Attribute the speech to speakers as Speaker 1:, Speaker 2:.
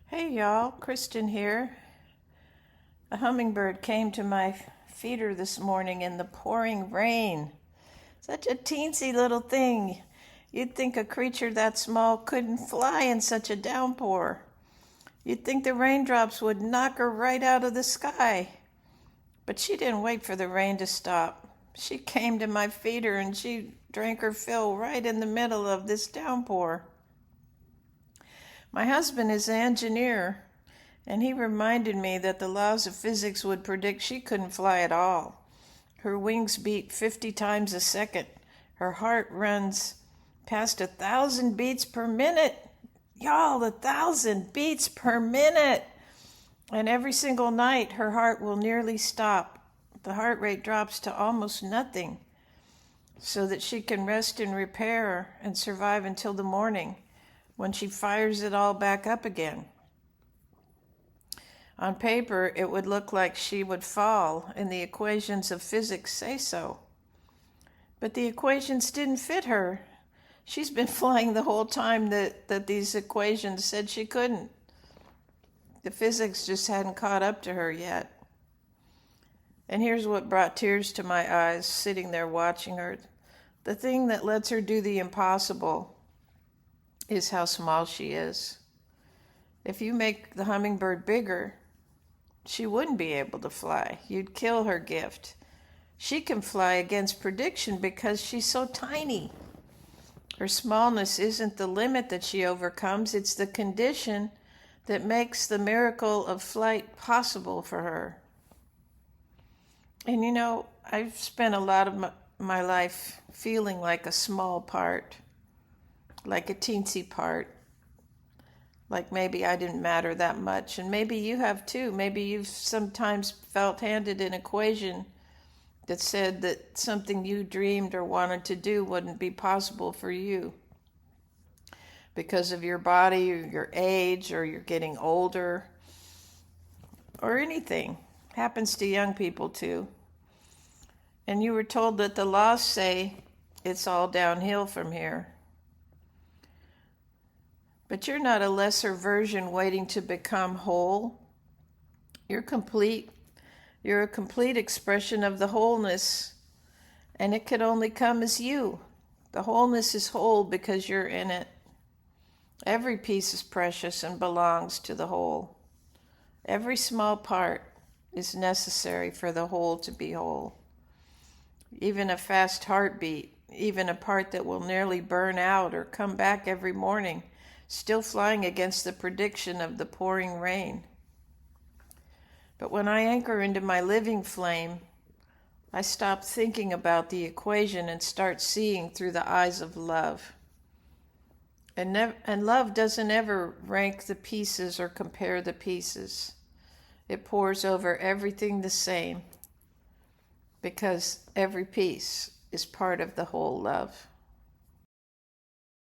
Speaker 1: Hey y'all, Kristen here. A hummingbird came to my feeder this morning in the pouring rain. Such a teensy little thing. You'd think a creature that small couldn't fly in such a downpour. You'd think the raindrops would knock her right out of the sky. But she didn't wait for the rain to stop. She came to my feeder and she drank her fill right in the middle of this downpour. My husband is an engineer, and he reminded me that the laws of physics would predict she couldn't fly at all. Her wings beat 50 times a second. Her heart runs past 1,000 beats per minute. Y'all, 1,000 beats per minute. And every single night, her heart will nearly stop. The heart rate drops to almost nothing so that she can rest and repair and survive until the morning, when she fires it all back up again. On paper, it would look like she would fall, and the equations of physics say so. But the equations didn't fit her. She's been flying the whole time that these equations said she couldn't. The physics just hadn't caught up to her yet. And here's what brought tears to my eyes, sitting there watching her. The thing that lets her do the impossible is how small she is. If you make the hummingbird bigger, she wouldn't be able to fly. You'd kill her gift. She can fly against prediction because she's so tiny. Her smallness isn't the limit that she overcomes, it's the condition that makes the miracle of flight possible for her. And you know, I've spent a lot of my life feeling like a small part, like a teensy part, like maybe I didn't matter that much. And maybe you have too. Maybe you've sometimes felt handed an equation that said that something you dreamed or wanted to do wouldn't be possible for you because of your body or your age or you're getting older or anything. Happens to young people too. And you were told that the laws say it's all downhill from here. But you're not a lesser version waiting to become whole. You're complete. You're a complete expression of the wholeness, and it could only come as you. The wholeness is whole because you're in it. Every piece is precious and belongs to the whole. Every small part is necessary for the whole to be whole. Even a fast heartbeat, even a part that will nearly burn out or come back every morning, still flying against the prediction of the pouring rain. But when I anchor into my living flame, I stop thinking about the equation and start seeing through the eyes of love. And love doesn't ever rank the pieces or compare the pieces. It pours over everything the same because every piece is part of the whole love.